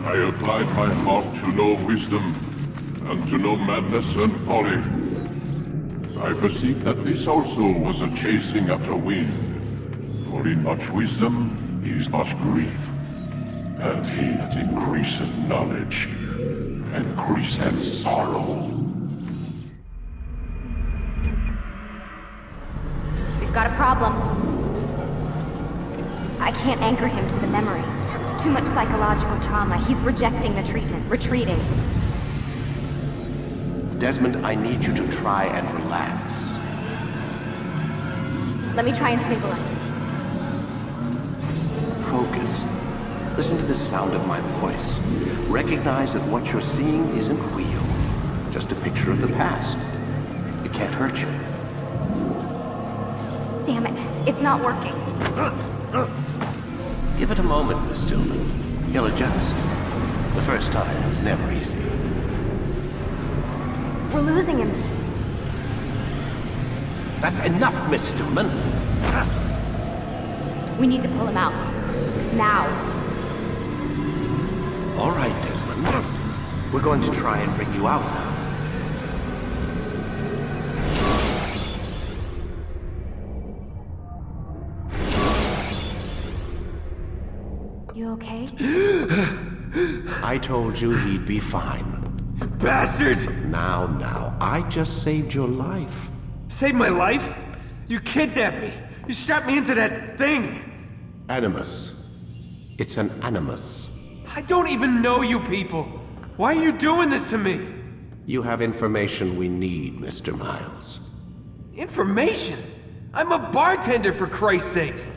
I applied my heart to know wisdom, and to know madness and folly. I perceive that this also was a chasing after wind. For in much wisdom is much grief, and he that increaseth knowledge increaseth sorrow. We've got a problem. I can't anchor him to the memory. Too much psychological trauma. He's rejecting the treatment, retreating. Desmond, I need you to try and relax. Let me try and stabilize him. Focus. Listen to the sound of my voice. Recognize that what you're seeing isn't real. Just a picture of the past. It can't hurt you. Damn it. It's not working. Give it a moment, Miss Stillman. He'll adjust. The first time is never easy. We're losing him. That's enough, Miss Stillman. We need to pull him out. Now. All right, Desmond. We're going to try and bring you out now. You okay? I told you he'd be fine. Bastards! Now, I just saved your life. Saved my life? You kidnapped me. You strapped me into that thing. Animus. It's an animus. I don't even know you people. Why are you doing this to me? You have information we need, Mr. Miles. Information? I'm a bartender, for Christ's sakes.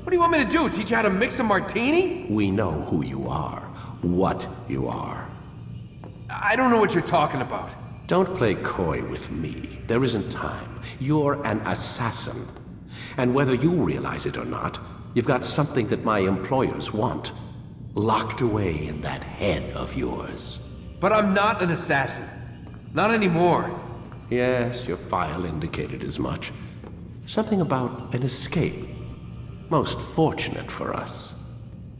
What do you want me to do? Teach you how to mix a martini? We know who you are. What you are. I don't know what you're talking about. Don't play coy with me. There isn't time. You're an assassin. And whether you realize it or not, you've got something that my employers want. Locked away in that head of yours. But I'm not an assassin. Not anymore. Yes, your file indicated as much. Something about an escape. Most fortunate for us.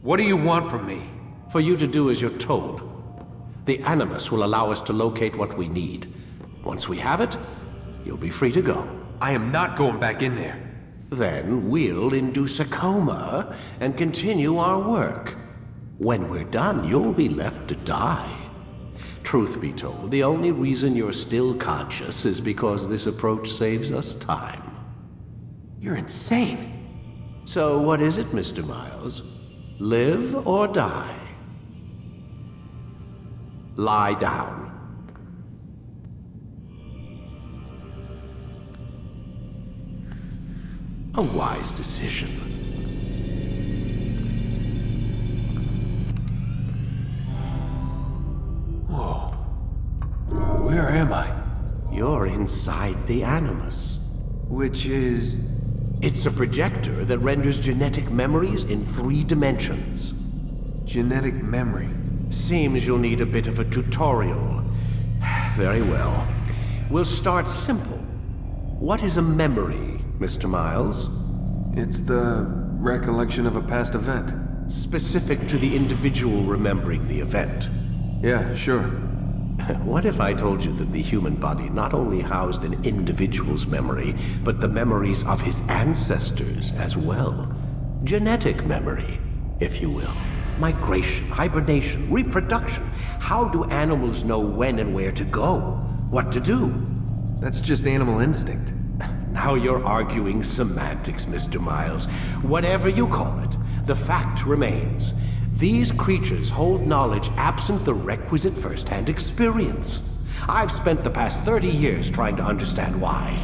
What do you want from me? For you to do as you're told. The Animus will allow us to locate what we need. Once we have it, you'll be free to go. I am not going back in there. Then we'll induce a coma and continue our work. When we're done, you'll be left to die. Truth be told, the only reason you're still conscious is because this approach saves us time. You're insane. So what is it, Mr. Miles? Live or die? Lie down. A wise decision. Whoa. Where am I? You're inside the Animus. Which is... It's a projector that renders genetic memories in 3 dimensions. genetic memory. Seems you'll need a bit of a tutorial. Very well. We'll start simple. What is a memory, Mr. Miles? It's the recollection of a past event. Specific to the individual remembering the event. Yeah, sure. What if I told you that the human body not only housed an individual's memory, but the memories of his ancestors as well? Genetic memory, if you will. Migration, hibernation, reproduction. How do animals know when and where to go? What to do? That's just animal instinct. Now you're arguing semantics, Mr. Miles. Whatever you call it, the fact remains. These creatures hold knowledge absent the requisite first-hand experience. I've spent the past 30 years trying to understand why.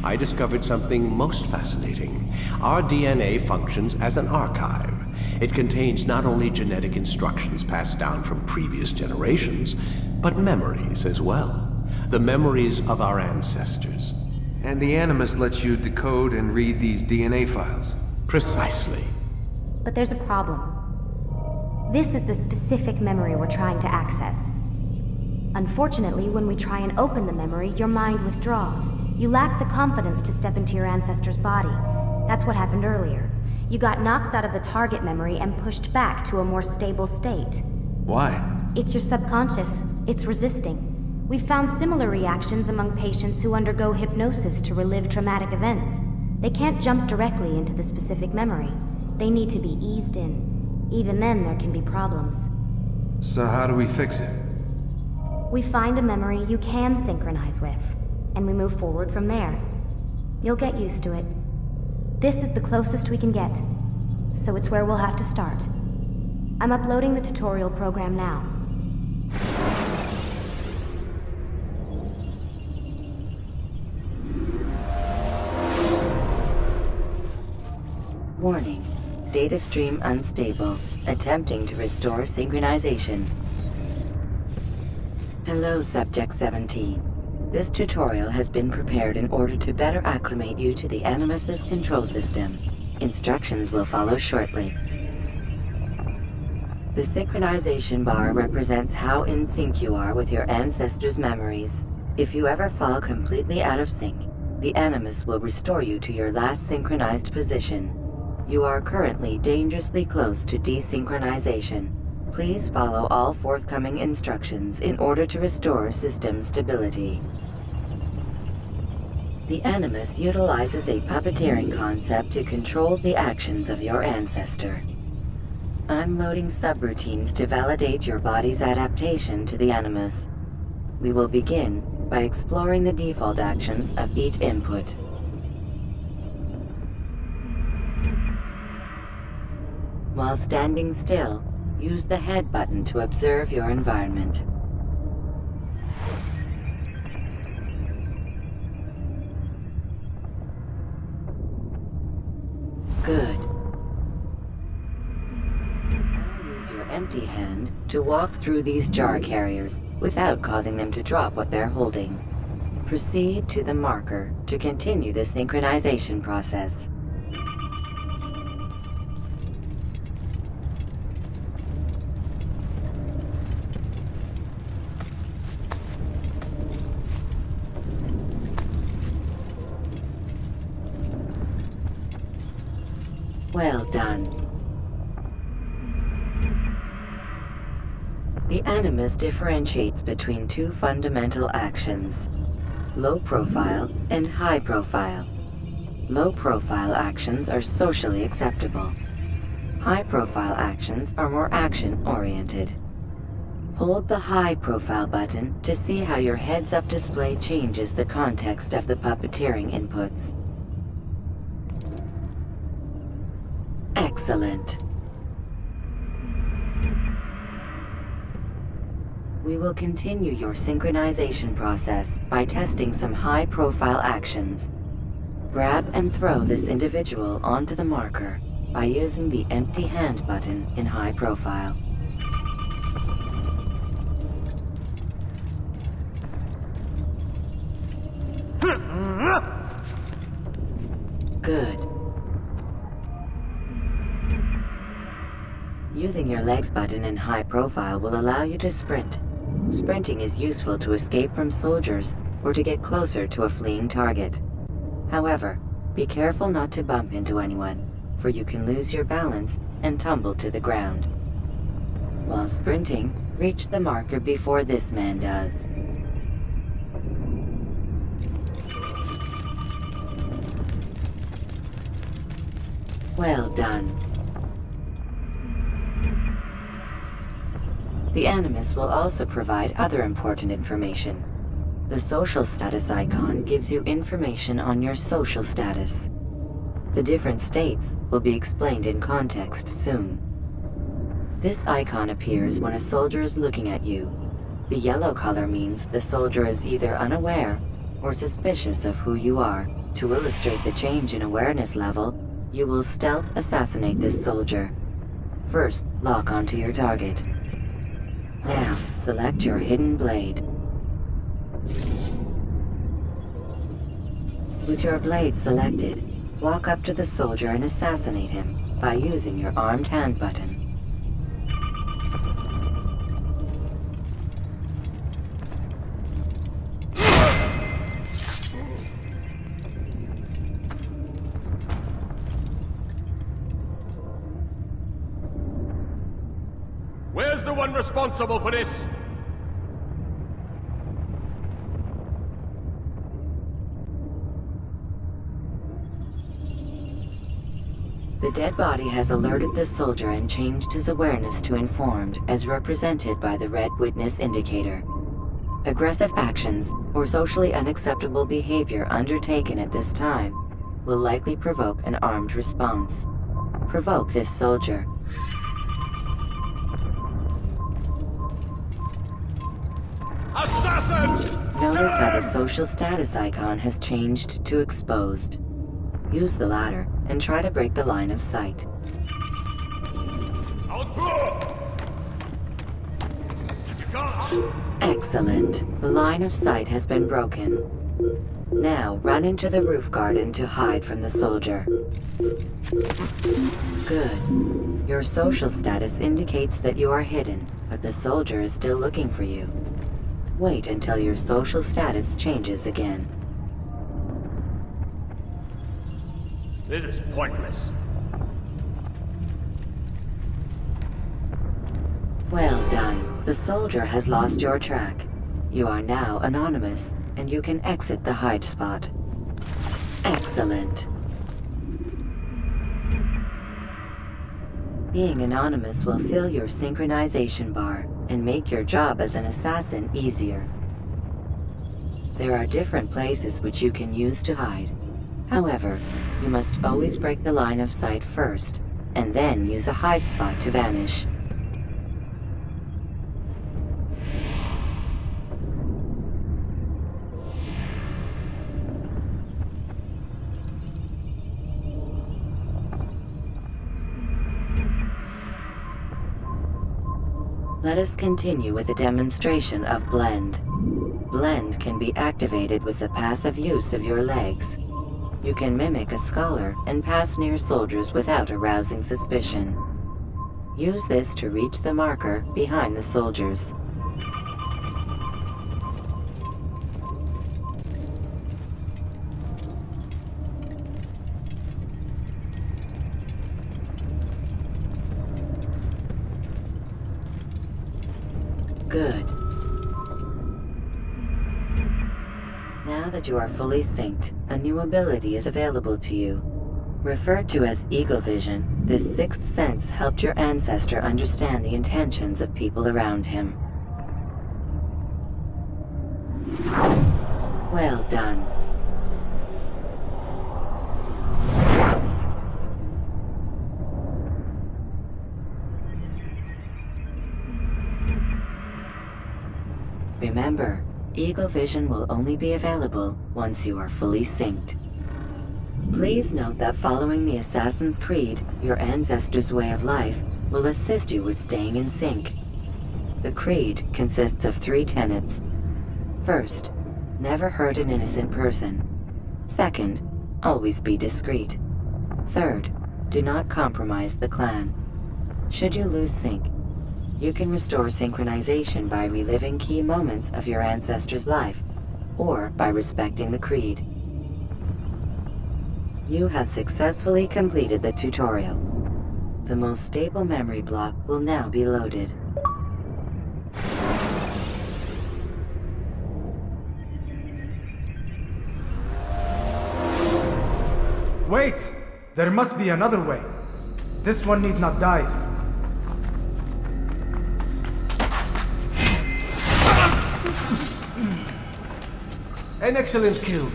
I discovered something most fascinating. Our DNA functions as an archive. It contains not only genetic instructions passed down from previous generations, but memories as well. The memories of our ancestors. And the Animus lets you decode and read these DNA files. Precisely. But there's a problem. This is the specific memory we're trying to access. Unfortunately, when we try and open the memory, your mind withdraws. You lack the confidence to step into your ancestor's body. That's what happened earlier. You got knocked out of the target memory and pushed back to a more stable state. Why? It's your subconscious. It's resisting. We've found similar reactions among patients who undergo hypnosis to relive traumatic events. They can't jump directly into the specific memory. They need to be eased in. Even then, there can be problems. So how do we fix it? We find a memory you can synchronize with, and we move forward from there. You'll get used to it. This is the closest we can get, so it's where we'll have to start. I'm uploading the tutorial program now. Warning. Data stream unstable. Attempting to restore synchronization. Hello, Subject 17. This tutorial has been prepared in order to better acclimate you to the Animus's control system. Instructions will follow shortly. The synchronization bar represents how in sync you are with your ancestors' memories. If you ever fall completely out of sync, the Animus will restore you to your last synchronized position. You are currently dangerously close to desynchronization. Please follow all forthcoming instructions in order to restore system stability. The Animus utilizes a puppeteering concept to control the actions of your ancestor. I'm loading subroutines to validate your body's adaptation to the Animus. We will begin by exploring the default actions of each input. While standing still, use the head button to observe your environment. Good. Now use your empty hand to walk through these jar carriers without causing them to drop what they're holding. Proceed to the marker to continue the synchronization process. Well done. The Animus differentiates between two fundamental actions: low profile and high profile. Low profile actions are socially acceptable. High profile actions are more action-oriented. Hold the high profile button to see how your heads-up display changes the context of the puppeteering inputs. Excellent. We will continue your synchronization process by testing some high-profile actions. Grab and throw this individual onto the marker by using the empty hand button in high profile. Good. Using your legs button in high profile will allow you to sprint. Sprinting is useful to escape from soldiers or to get closer to a fleeing target. However, be careful not to bump into anyone, for you can lose your balance and tumble to the ground. While sprinting, reach the marker before this man does. Well done. The Animus will also provide other important information. The social status icon gives you information on your social status. The different states will be explained in context soon. This icon appears when a soldier is looking at you. The yellow color means the soldier is either unaware or suspicious of who you are. To illustrate the change in awareness level, you will stealth assassinate this soldier. First, lock onto your target. Now, select your hidden blade. With your blade selected, walk up to the soldier and assassinate him by using your armed hand button. Where's the one responsible for this? The dead body has alerted the soldier and changed his awareness to informed, as represented by the red witness indicator. Aggressive actions or socially unacceptable behavior undertaken at this time will likely provoke an armed response. Provoke this soldier. Assassins! Notice how the social status icon has changed to exposed. Use the ladder and try to break the line of sight. Excellent. The line of sight has been broken. Now, run into the roof garden to hide from the soldier. Good. Your social status indicates that you are hidden, but the soldier is still looking for you. Wait until your social status changes again. This is pointless. Well done. The soldier has lost your track. You are now anonymous, and you can exit the hide spot. Excellent. Being anonymous will fill your synchronization bar and make your job as an assassin easier. There are different places which you can use to hide. However, you must always break the line of sight first, and then use a hide spot to vanish. Let us continue with a demonstration of Blend. Blend can be activated with the passive use of your legs. You can mimic a scholar and pass near soldiers without arousing suspicion. Use this to reach the marker behind the soldiers. Good. Now that you are fully synced, a new ability is available to you. Referred to as Eagle Vision, this sixth sense helped your ancestor understand the intentions of people around him. Well done. Remember, Eagle Vision will only be available once you are fully synced. Please note that following the Assassin's Creed, your ancestor's way of life will assist you with staying in sync. The Creed consists of 3 tenets. First, never hurt an innocent person. Second, always be discreet. Third, do not compromise the clan. Should you lose sync, you can restore synchronization by reliving key moments of your ancestor's life, or by respecting the Creed. You have successfully completed the tutorial. The most stable memory block will now be loaded. Wait! There must be another way. This one need not die. An excellent kill.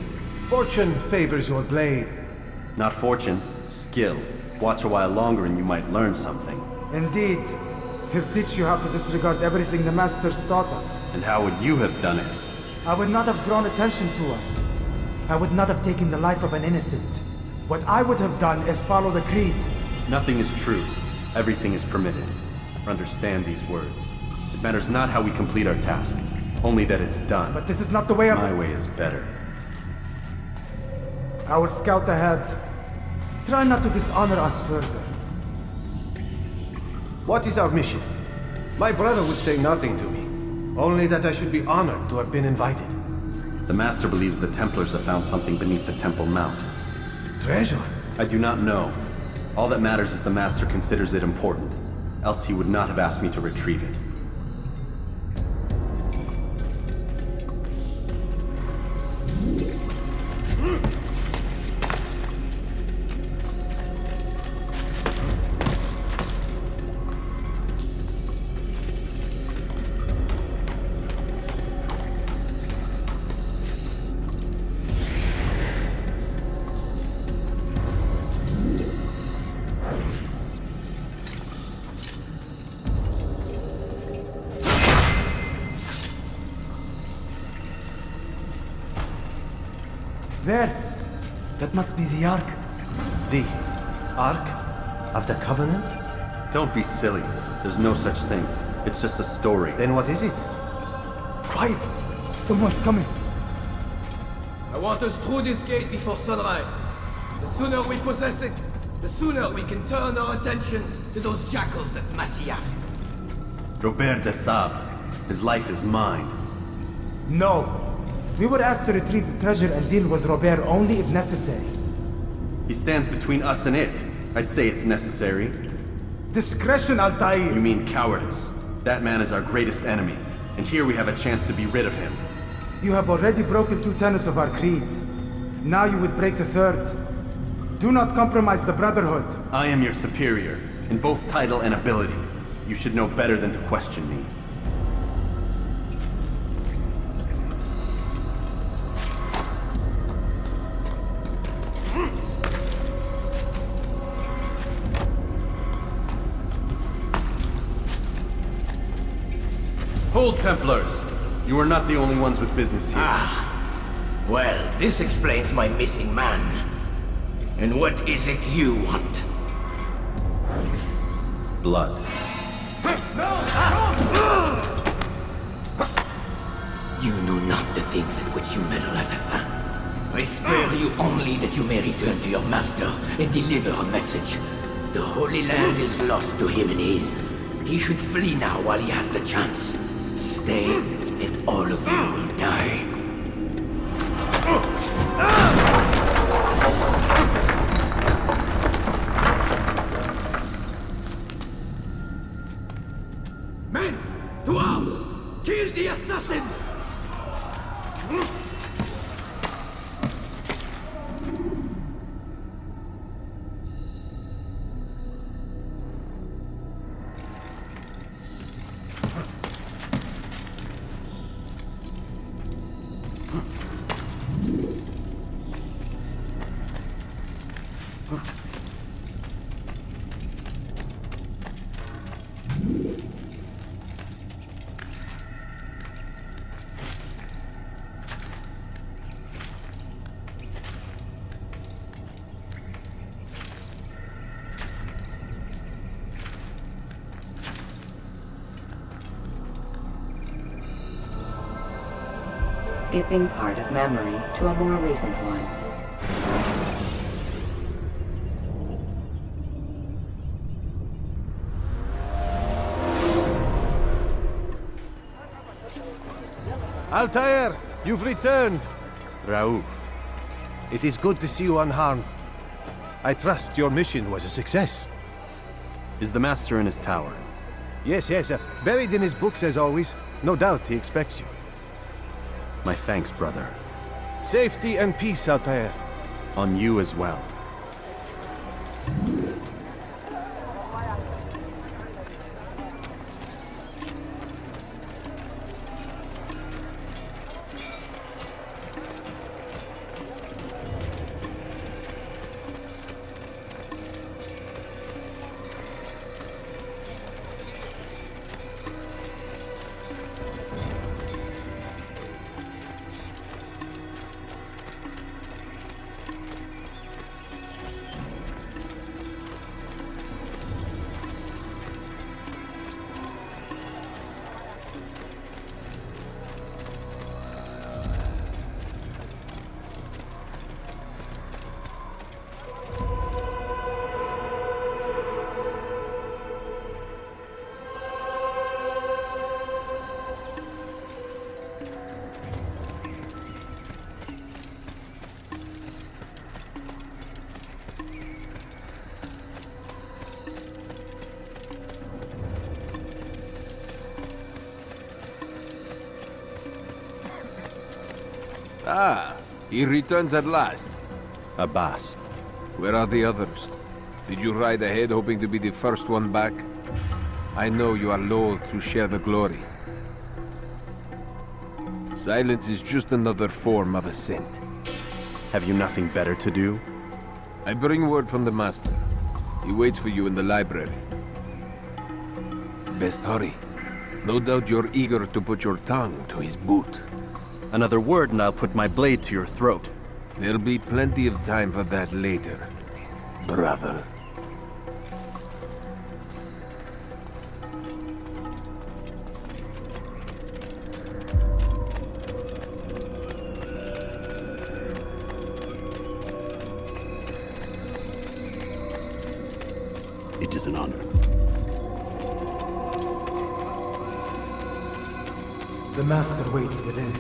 Fortune favors your blade. Not fortune, skill. Watch a while longer and you might learn something. Indeed. He'll teach you how to disregard everything the Masters taught us. And how would you have done it? I would not have drawn attention to us. I would not have taken the life of an innocent. What I would have done is follow the Creed. Nothing is true. Everything is permitted. Understand these words. It matters not how we complete our task, only that it's done. But this is not the way My way is better. I will scout ahead. Try not to dishonor us further. What is our mission? My brother would say nothing to me. Only that I should be honored to have been invited. The Master believes the Templars have found something beneath the Temple Mount. Treasure? I do not know. All that matters is the Master considers it important. else he would not have asked me to retrieve it. There! That must be the Ark. The Ark of the Covenant? Don't be silly. There's no such thing. It's just a story. Then what is it? Quiet! Someone's coming. I want us through this gate before sunrise. The sooner we possess it, the sooner we can turn our attention to those jackals at Masyaf. Robert de Sable. His life is mine. No! We were asked to retrieve the treasure and deal with Robert only if necessary. He stands between us and it. I'd say it's necessary. Discretion, You Altair! mean cowardice. That man is our greatest enemy, and here we have a chance to be rid of him. You have already broken 2 tenets of our creed. Now you would break the 3rd. Do not compromise the Brotherhood. I am your superior, in both title and ability. You should know better than to question me. Hold, Templars! You are not the only ones with business here. Well, this explains my missing man. And what is it you want? Blood. You know not the things at which you meddle, assassin. I spare you only that you may return to your master and deliver a message. The Holy Land is lost to him and his. He should flee now while he has the chance. Stay, and all of you will die. Men, to arms! Kill the assassins! Skipping part of memory to a more recent one. Altair, you've returned. Raouf. It is good to see you unharmed. I trust your mission was a success. Is the Master in his tower? Yes, buried in his books as always. No doubt he expects you. My thanks, brother. Safety and peace, Altair. On you as well. Ah, he returns at last. Abbas. Where are the others? Did you ride ahead hoping to be the first one back? I know you are loath to share the glory. Silence is just another form of assent. Have you nothing better to do? I bring word from the Master. He waits for you in the library. Best hurry. No doubt you're eager to put your tongue to his boot. Another word and I'll put my blade to your throat. There'll be plenty of time for that later, brother. It is an honor. The Master waits within.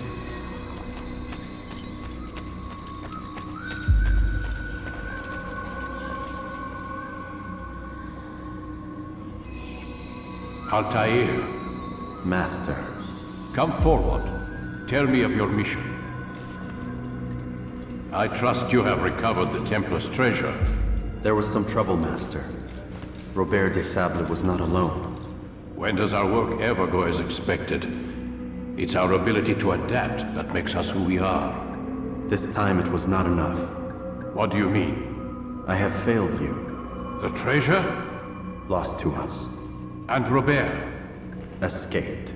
Altair, Master. come forward. Tell me of your mission. I trust you have recovered the Templar's treasure. There was some trouble, Master. Robert de Sable was not alone. When does our work ever go as expected? It's our ability to adapt that makes us who we are. This time it was not enough. What do you mean? I have failed you. The treasure? Lost to us. And Robert? Escaped.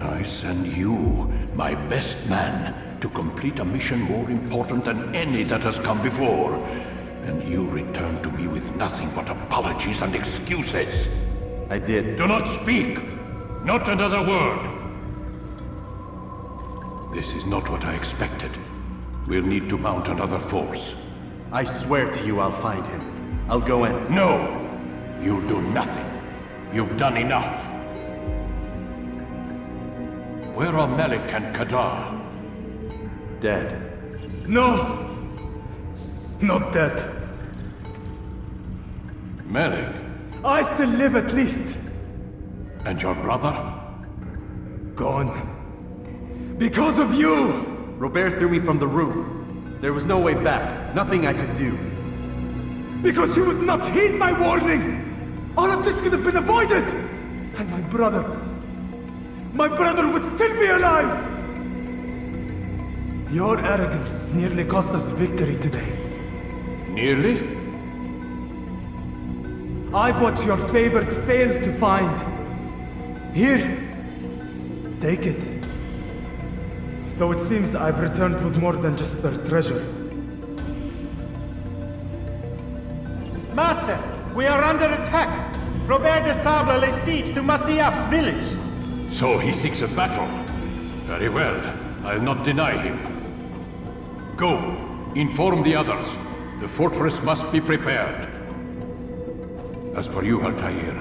I send you, my best man, to complete a mission more important than any that has come before. And you return to me with nothing but apologies and excuses. I did. Do not speak! Not another word! This is not what I expected. We'll need to mount another force. I swear to you I'll find him. I'll go in. No! You'll do nothing. You've done enough. Where are Melik and Kadar? Dead. No! Not dead. Melik? I still live at least. And your brother? Gone. Because of you! Robert threw me from the room. There was no way back. Nothing I could do. Because you would not heed my warning! All of this could have been avoided! And my brother would still be alive! Your arrogance nearly cost us victory today. Nearly? I've what your favored failed to find. Here, take it. Though it seems I've returned with more than just their treasure. Master, we are under attack. Robert de Sable lays siege to Masyaf's village. So he seeks a battle. Very well. I'll not deny him. Go. Inform the others. The fortress must be prepared. As for you, Altair,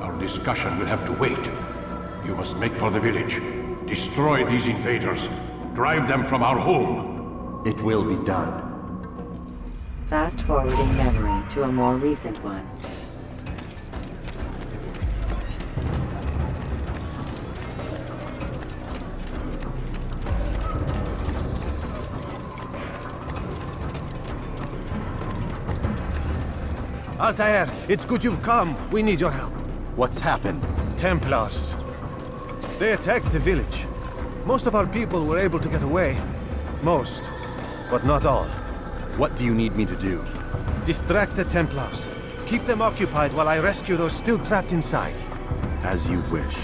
our discussion will have to wait. You must make for the village. Destroy these invaders. Drive them from our home. It will be done. Fast-forwarding memory to a more recent one. Altair, it's good you've come. We need your help. What's happened? Templars. They attacked the village. Most of our people were able to get away. Most, but not all. What do you need me to do? Distract the Templars. Keep them occupied while I rescue those still trapped inside. As you wish.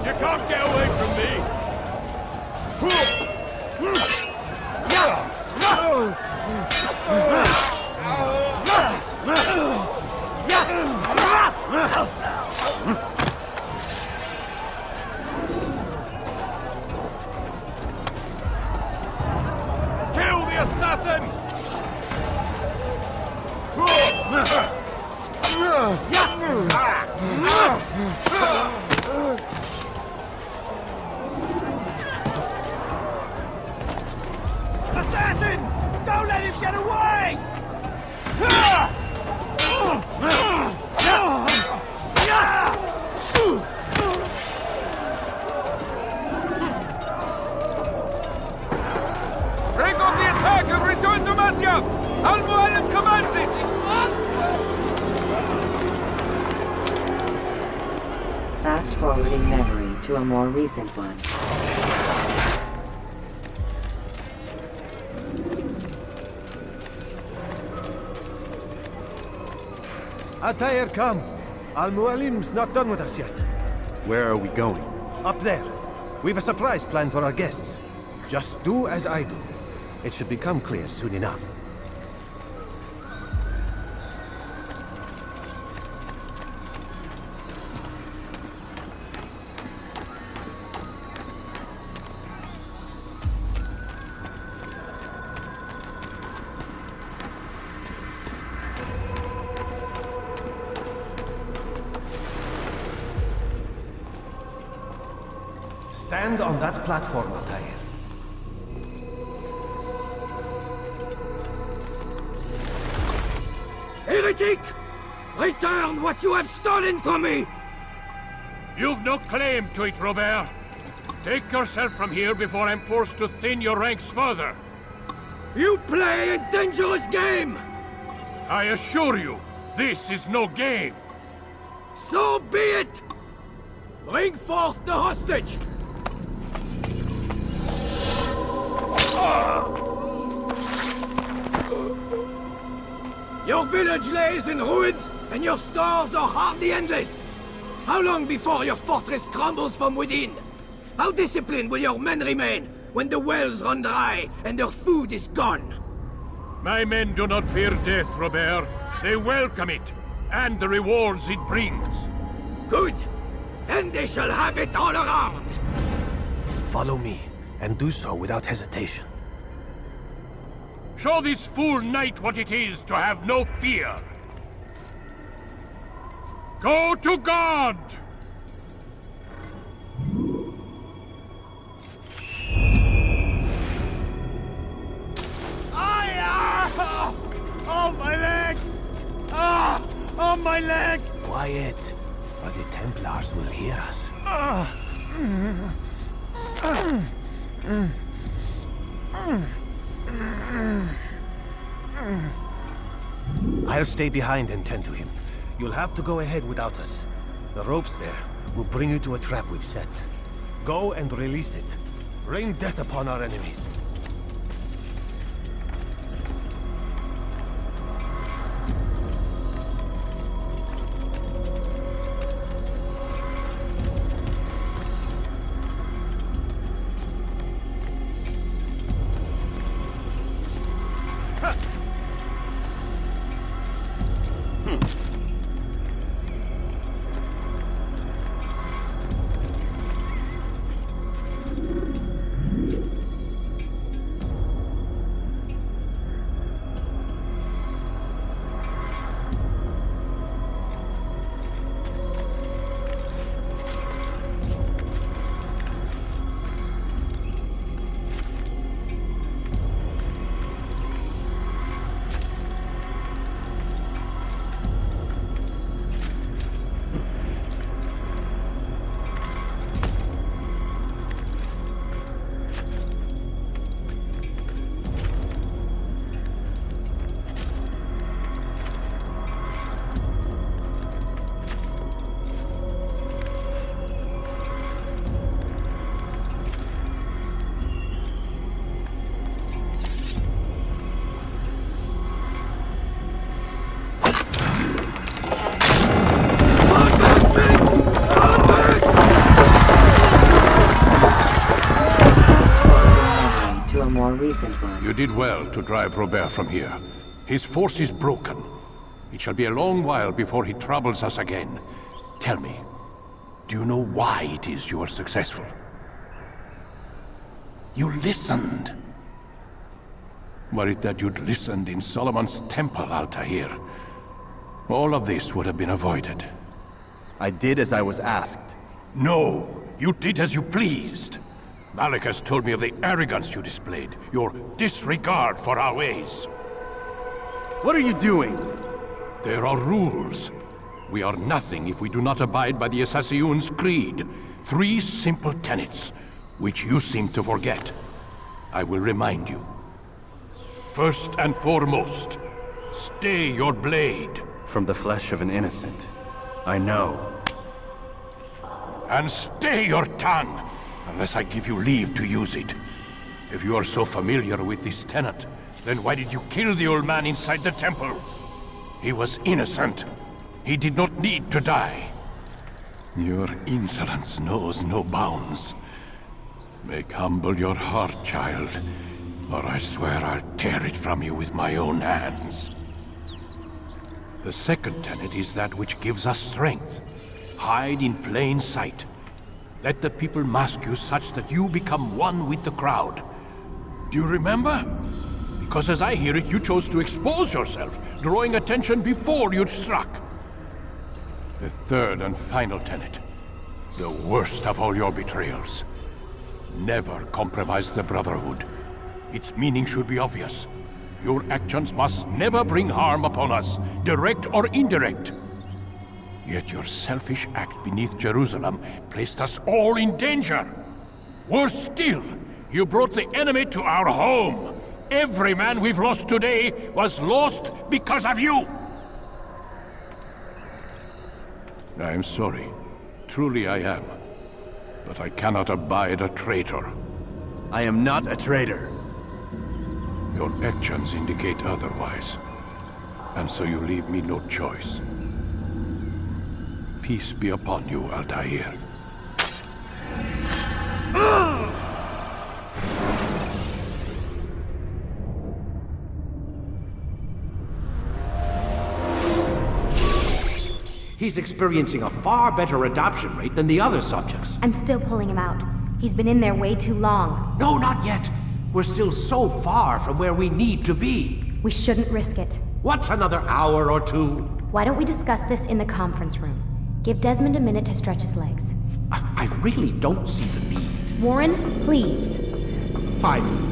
You can't get away from me! Kill the assassin! Assassin! Don't let him get away! Break off the attack and return to Masyaf! Al-Mu'allim commands it! Fast-forwarding memory to a more recent one. Altair, come! Al-Mu'allim's not done with us yet. Where are we going? Up there. We've a surprise plan for our guests. Just do as I do. It should become clear soon enough. Stand on that platform, Altair. Heretic! Return what you have stolen from me! You've no claim to it, Robert. Take yourself from here before I'm forced to thin your ranks further. You play a dangerous game! I assure you, this is no game. So be it! Bring forth the hostage! Your village lays in ruins, and your stores are hardly endless. How long before your fortress crumbles from within? How disciplined will your men remain when the wells run dry and their food is gone? My men do not fear death, Robert. They welcome it, and the rewards it brings. Good. Then they shall have it all around. Follow me, and do so without hesitation. Show this fool knight what it is to have no fear. Go to God! Oh, my leg! Ah! Oh, my leg! Quiet, or the Templars will hear us. I'll stay behind and tend to him. You'll have to go ahead without us. The ropes there will bring you to a trap we've set. Go and release it. Rain death upon our enemies. did well to drive Robert from here. His force is broken. It shall be a long while before he troubles us again. Tell me, do you know why it is you are successful? You listened. Were it that you'd listened in Solomon's temple, Altair, all of this would have been avoided. I did as I was asked. No, you did as you pleased. Malik has told me of the arrogance you displayed, your disregard for our ways. What are you doing? There are rules. We are nothing if we do not abide by the Assassin's creed. 3 simple tenets, which you seem to forget. I will remind you. First and foremost, stay your blade. From the flesh of an innocent. I know. And stay your tongue, unless I give you leave to use it. If you are so familiar with this tenet, then why did you kill the old man inside the temple? He was innocent. He did not need to die. Your insolence knows no bounds. Make humble your heart, child, or I swear I'll tear it from you with my own hands. The second tenet is that which gives us strength. Hide in plain sight. Let the people mask you such that you become one with the crowd. Do you remember? Because as I hear it, you chose to expose yourself, drawing attention before you'd struck. The third and final tenet. The worst of all your betrayals. Never compromise the Brotherhood. Its meaning should be obvious. Your actions must never bring harm upon us, direct or indirect. Yet your selfish act beneath Jerusalem placed us all in danger. Worse still, you brought the enemy to our home. Every man we've lost today was lost because of you. I am sorry. Truly I am. But I cannot abide a traitor. I am not a traitor. Your actions indicate otherwise. And so you leave me no choice. Peace be upon you, Altair. He's experiencing a far better adoption rate than the other subjects. I'm still pulling him out. He's been in there way too long. No, not yet. We're still so far from where we need to be. We shouldn't risk it. What's another hour or 2? Why don't we discuss this in the conference room? Give Desmond a minute to stretch his legs. I really don't see the need. Warren, please. Fine.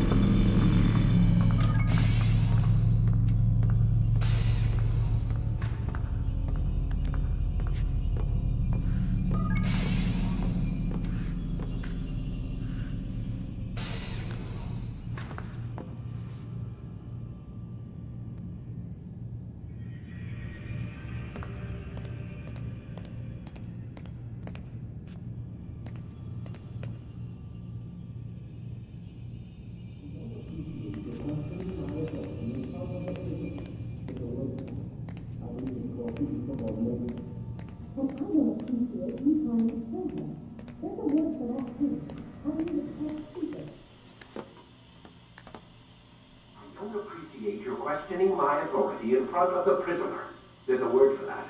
My authority in front of the prisoner. There's a word for that.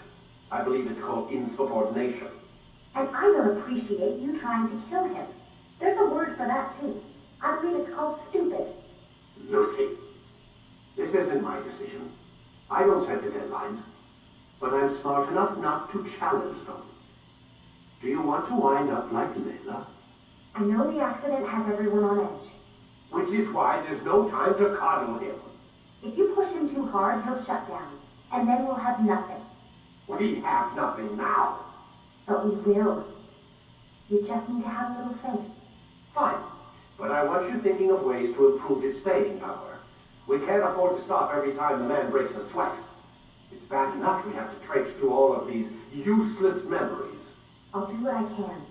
I believe it's called insubordination. And I don't appreciate you trying to kill him. There's a word for that too. I believe it's called stupid. Lucy, this isn't my decision. I don't set the deadlines, but I'm smart enough not to challenge them. Do you want to wind up like Layla? I know the accident has everyone on edge. Which is why there's no time to coddle him. If you push him too hard, he'll shut down. And then we'll have nothing. We have nothing now. But we will. You just need to have a little faith. Fine. But I want you thinking of ways to improve his staying power. We can't afford to stop every time the man breaks a sweat. It's bad enough we have to traipse through all of these useless memories. I'll do what I can.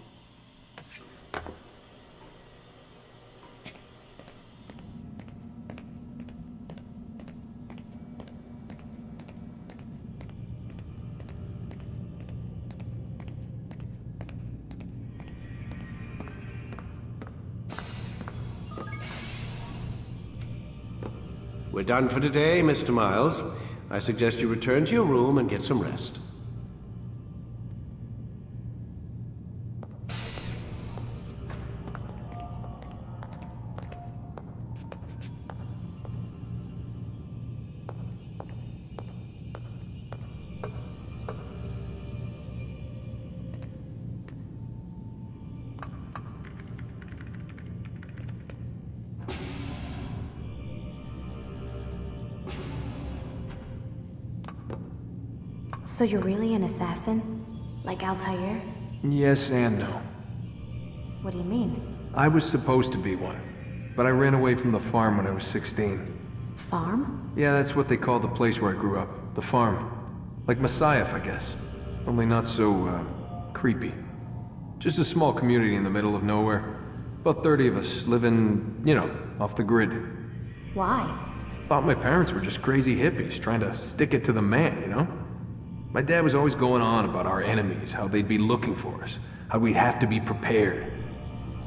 We're done for today, Mr. Miles. I suggest you return to your room and get some rest. So you're really an assassin? Like Altair? Yes and no. What do you mean? I was supposed to be one, but I ran away from the farm when I was 16. Farm? Yeah, that's what they called the place where I grew up. The farm. Like Masyaf, I guess. Only not so, creepy. Just a small community in the middle of nowhere. About 30 of us, living, you know, off the grid. Why? Thought my parents were just crazy hippies, trying to stick it to the man, you know? My dad was always going on about our enemies, how they'd be looking for us, how we'd have to be prepared.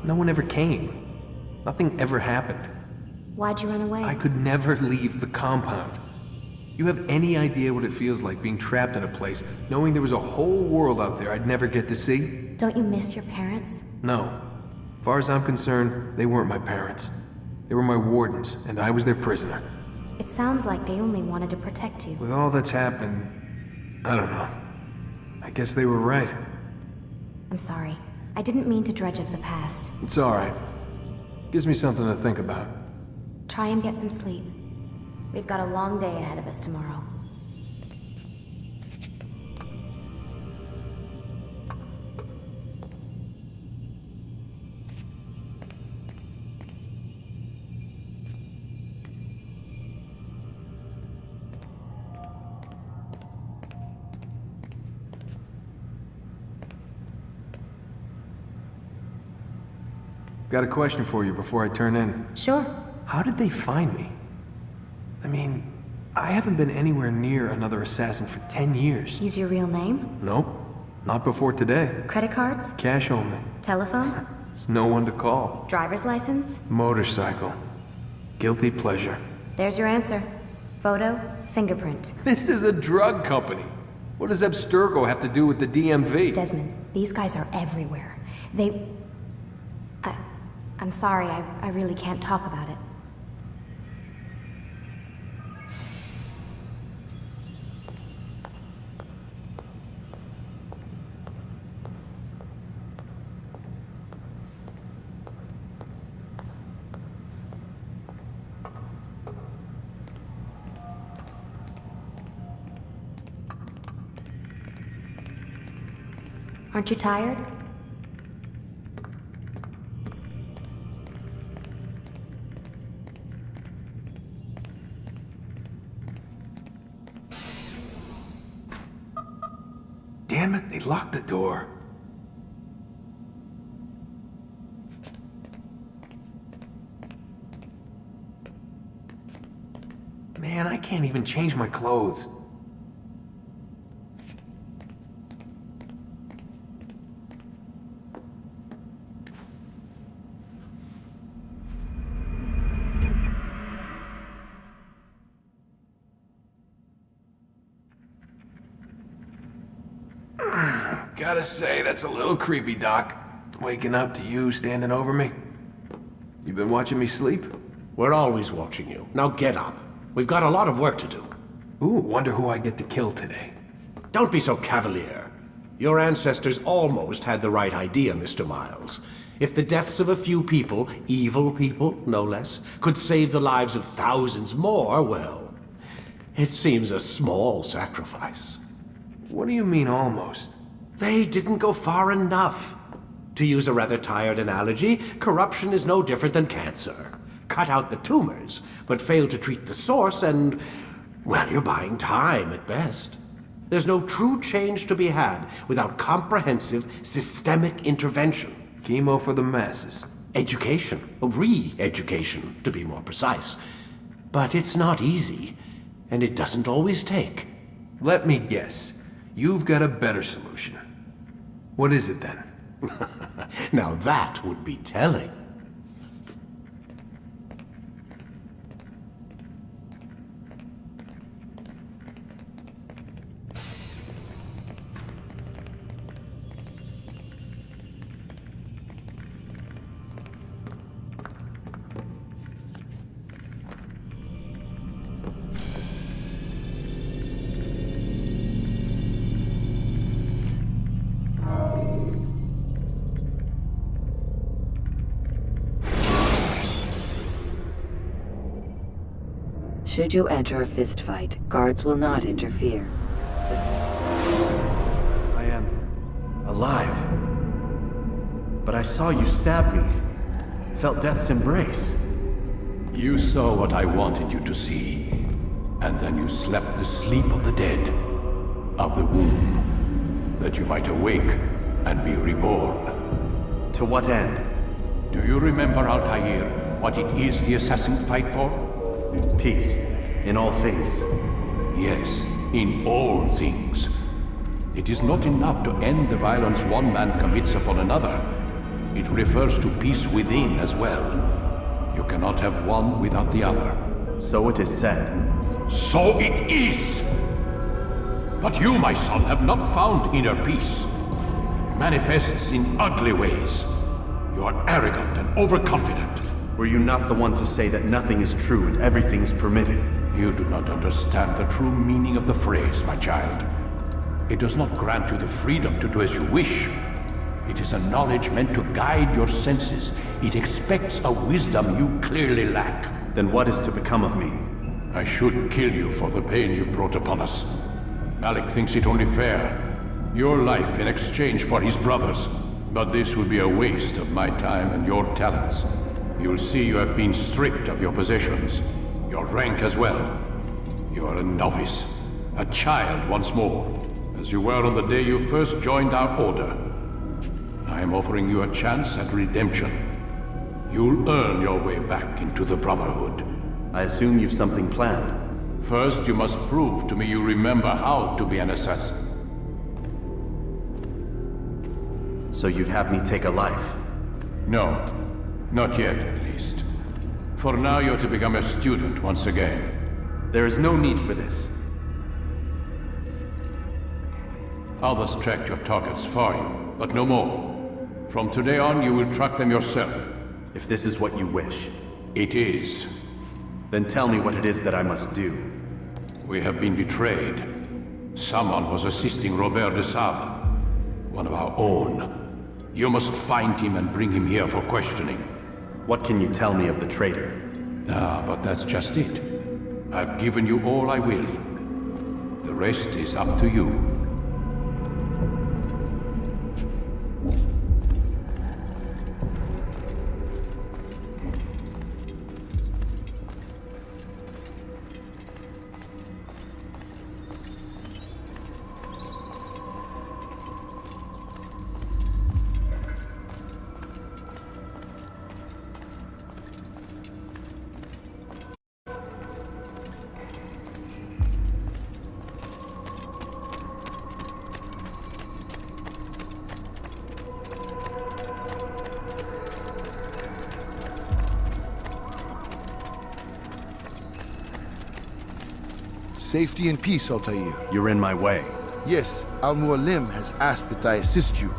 No one ever came. Nothing ever happened. Why'd you run away? I could never leave the compound. You have any idea what it feels like being trapped in a place, knowing there was a whole world out there I'd never get to see? Don't you miss your parents? No. As far as I'm concerned, they weren't my parents. They were my wardens, and I was their prisoner. It sounds like they only wanted to protect you. With all that's happened, I don't know. I guess they were right. I'm sorry. I didn't mean to dredge up the past. It's alright. Gives me something to think about. Try and get some sleep. We've got a long day ahead of us tomorrow. Got a question for you before I turn in. Sure. How did they find me? I mean, I haven't been anywhere near another assassin for 10 years. Use your real name? Nope. Not before today. Credit cards? Cash only. Telephone? There's no one to call. Driver's license? Motorcycle. Guilty pleasure. There's your answer. Photo, fingerprint. This is a drug company. What does Abstergo have to do with the DMV? Desmond, these guys are everywhere. I'm sorry, I really can't talk about it. Aren't you tired? Damn it, they locked the door. Man, I can't even change my clothes. Gotta say, that's a little creepy, Doc. Waking up to you standing over me. You been watching me sleep? We're always watching you. Now get up. We've got a lot of work to do. Ooh, wonder who I get to kill today. Don't be so cavalier. Your ancestors almost had the right idea, Mr. Miles. If the deaths of a few people, evil people, no less, could save the lives of thousands more, well, it seems a small sacrifice. What do you mean, almost? They didn't go far enough. To use a rather tired analogy, corruption is no different than cancer. Cut out the tumors, but fail to treat the source and, well, you're buying time at best. There's no true change to be had without comprehensive, systemic intervention. Chemo for the masses. Education, re-education, to be more precise. But it's not easy, and it doesn't always take. Let me guess. You've got a better solution. What is it then? Now that would be telling. Should you enter a fistfight, guards will not interfere. I am alive. But I saw you stab me. Felt death's embrace. You saw what I wanted you to see, and then you slept the sleep of the dead, of the womb, that you might awake and be reborn. To what end? Do you remember, Altair, what it is the assassins fight for? Peace. In all things. Yes, in all things. It is not enough to end the violence one man commits upon another. It refers to peace within as well. You cannot have one without the other. So it is said. So it is! But you, my son, have not found inner peace. Manifests in ugly ways. You are arrogant and overconfident. Were you not the one to say that nothing is true and everything is permitted? You do not understand the true meaning of the phrase, my child. It does not grant you the freedom to do as you wish. It is a knowledge meant to guide your senses. It expects a wisdom you clearly lack. Then what is to become of me? I should kill you for the pain you've brought upon us. Malik thinks it only fair. Your life in exchange for his brother's. But this would be a waste of my time and your talents. You'll see you have been stripped of your possessions. Your rank as well. You are a novice. A child once more. As you were on the day you first joined our order. I am offering you a chance at redemption. You'll earn your way back into the Brotherhood. I assume you've something planned. First, you must prove to me you remember how to be an assassin. So you'd have me take a life? No. Not yet, at least. For now, you're to become a student once again. There is no need for this. Others tracked your targets for you, but no more. From today on, you will track them yourself. If this is what you wish. It is. Then tell me what it is that I must do. We have been betrayed. Someone was assisting Robert de Sable, one of our own. You must find him and bring him here for questioning. What can you tell me of the traitor? Ah, but that's just it. I've given you all I will. The rest is up to you. Safety and peace, Altair. You're in my way. Yes, Al-Mualim has asked that I assist you.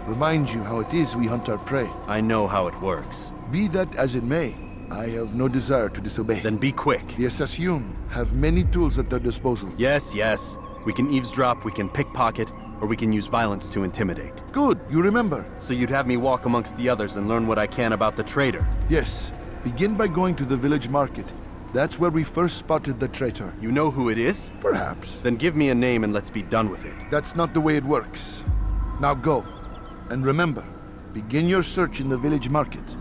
Remind you how it is we hunt our prey. I know how it works. Be that as it may, I have no desire to disobey. Then be quick. The Assassin have many tools at their disposal. Yes, yes. We can eavesdrop, we can pickpocket, or we can use violence to intimidate. Good, you remember. So you'd have me walk amongst the others and learn what I can about the traitor? Yes. Begin by going to the village market. That's where we first spotted the traitor. You know who it is? Perhaps. Then give me a name and let's be done with it. That's not the way it works. Now go. And remember, begin your search in the village market.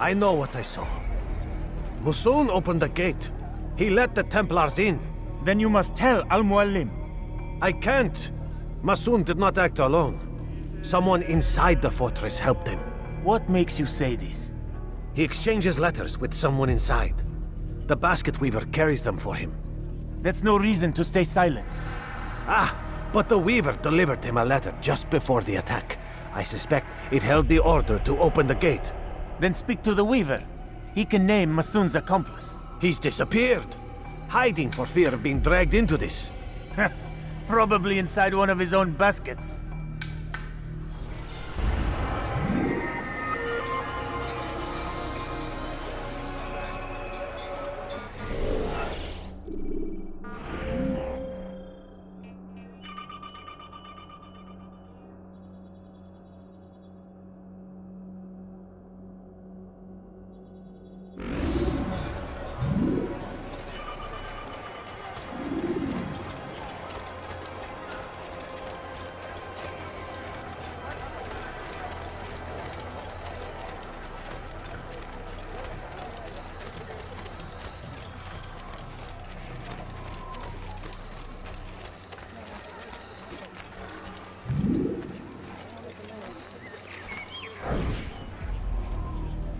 I know what I saw. Masoon opened the gate. He let the Templars in. Then you must tell Al-Mualim. I can't. Masoon did not act alone. Someone inside the fortress helped him. What makes you say this? He exchanges letters with someone inside. The basket weaver carries them for him. That's no reason to stay silent. Ah, but the weaver delivered him a letter just before the attack. I suspect it held the order to open the gate. Then speak to the weaver. He can name Masoon's accomplice. He's disappeared. Hiding for fear of being dragged into this. Probably inside one of his own baskets.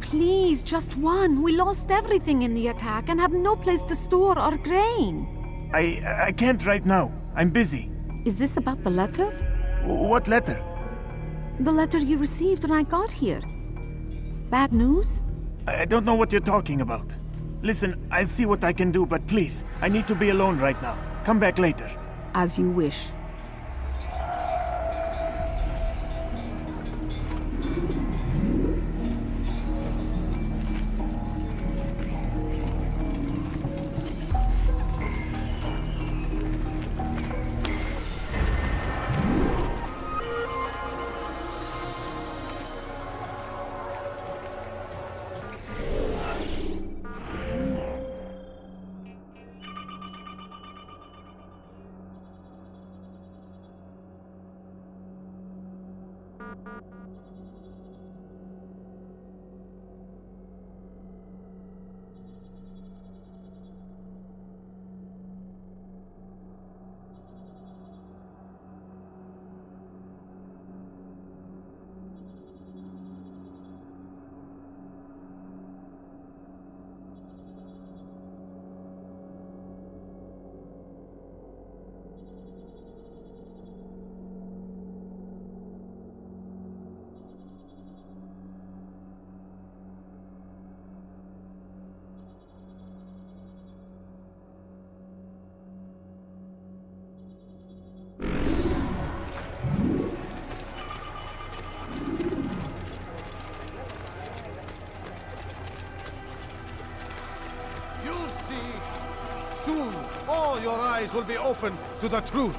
Please, just one. We lost everything in the attack and have no place to store our grain. I can't right now. I'm busy. Is this about the letter? What letter? The letter you received when I got here. Bad news? I don't know what you're talking about. Listen, I'll see what I can do, but please, I need to be alone right now. Come back later. As you wish. Soon, all your eyes will be opened to the truth.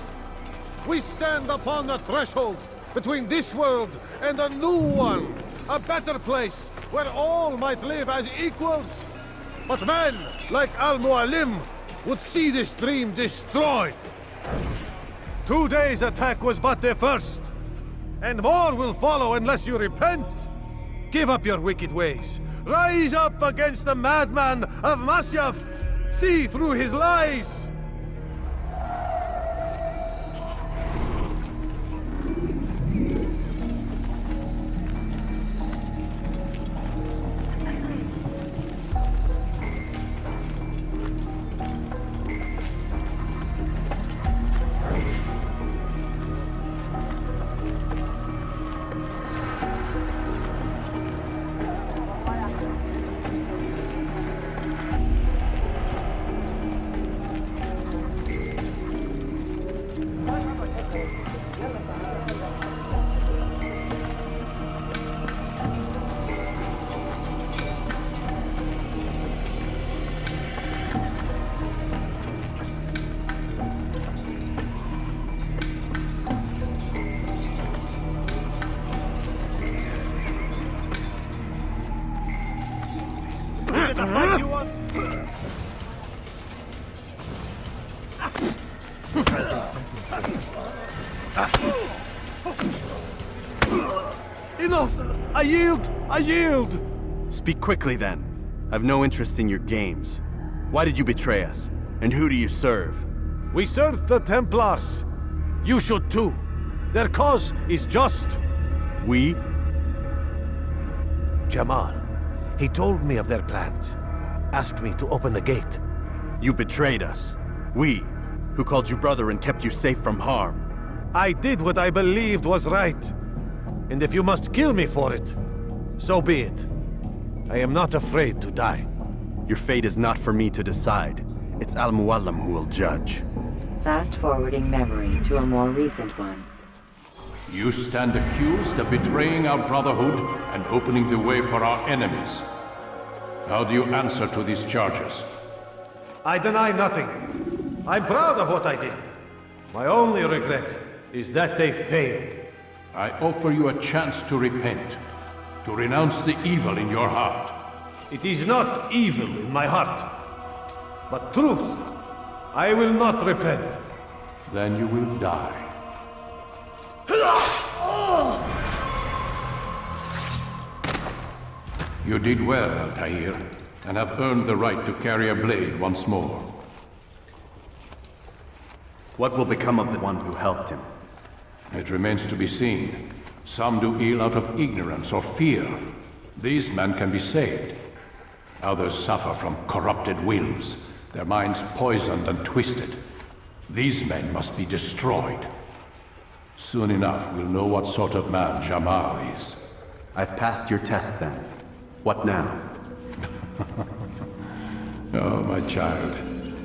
We stand upon the threshold between this world and a new one. A better place where all might live as equals. But men like Al-Mualim would see this dream destroyed. Today's attack was but the first. And more will follow unless you repent. Give up your wicked ways. Rise up against the madman of Masyaf. See through his lies! Enough! I yield! I yield! Speak quickly then. I've no interest in your games. Why did you betray us? And who do you serve? We serve the Templars. You should too. Their cause is just. We? Jamal. He told me of their plans. Asked me to open the gate. You betrayed us. We, who called you brother and kept you safe from harm. I did what I believed was right. And if you must kill me for it, so be it. I am not afraid to die. Your fate is not for me to decide. It's Al-Muallim who will judge. Fast-forwarding memory to a more recent one. You stand accused of betraying our Brotherhood and opening the way for our enemies. How do you answer to these charges? I deny nothing. I'm proud of what I did. My only regret is that they failed. I offer you a chance to repent, to renounce the evil in your heart. It is not evil in my heart, but truth. I will not repent. Then you will die. You did well, Altair, and have earned the right to carry a blade once more. What will become of the one who helped him? It remains to be seen. Some do ill out of ignorance or fear. These men can be saved. Others suffer from corrupted wills, their minds poisoned and twisted. These men must be destroyed. Soon enough, we'll know what sort of man Jamal is. I've passed your test then. What now? Oh, my child.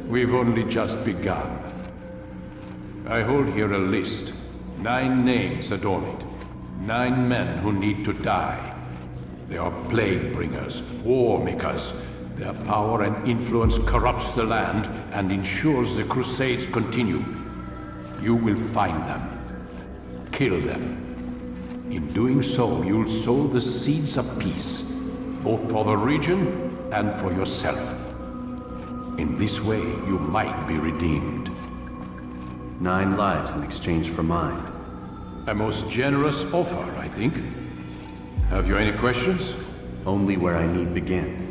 We've only just begun. I hold here a list. 9 names adorn it. 9 men who need to die. They are plague bringers, war makers. Their power and influence corrupts the land and ensures the Crusades continue. You will find them. Kill them. In doing so, you'll sow the seeds of peace, both for the region and for yourself. In this way, you might be redeemed. 9 lives in exchange for mine. A most generous offer, I think. Have you any questions? Only where I need begin.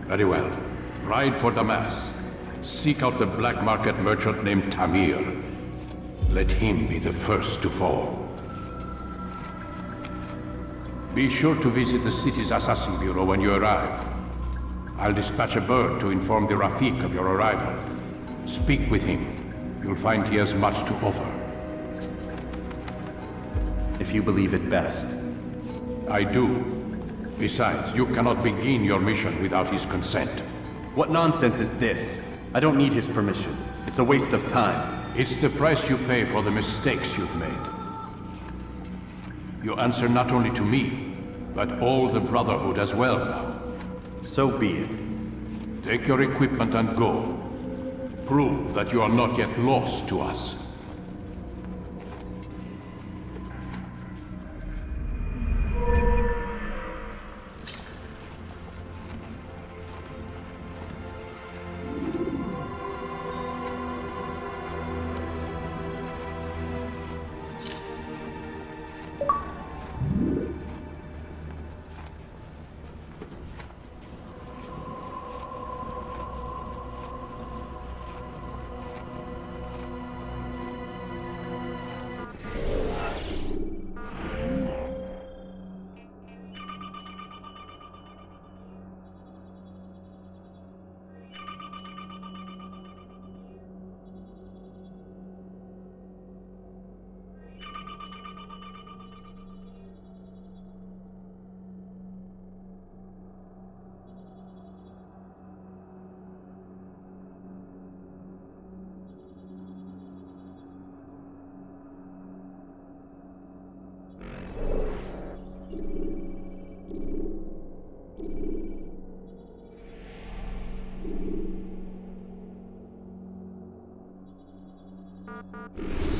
Very well. Ride for Damas. Seek out the black market merchant named Tamir. Let him be the first to fall. Be sure to visit the city's assassin bureau when you arrive. I'll dispatch a bird to inform the Rafiq of your arrival. Speak with him. You'll find he has much to offer. If you believe it best. I do. Besides, you cannot begin your mission without his consent. What nonsense is this? I don't need his permission. It's a waste of time. It's the price you pay for the mistakes you've made. You answer not only to me, but all the Brotherhood as well now. So be it. Take your equipment and go. Prove that you are not yet lost to us. You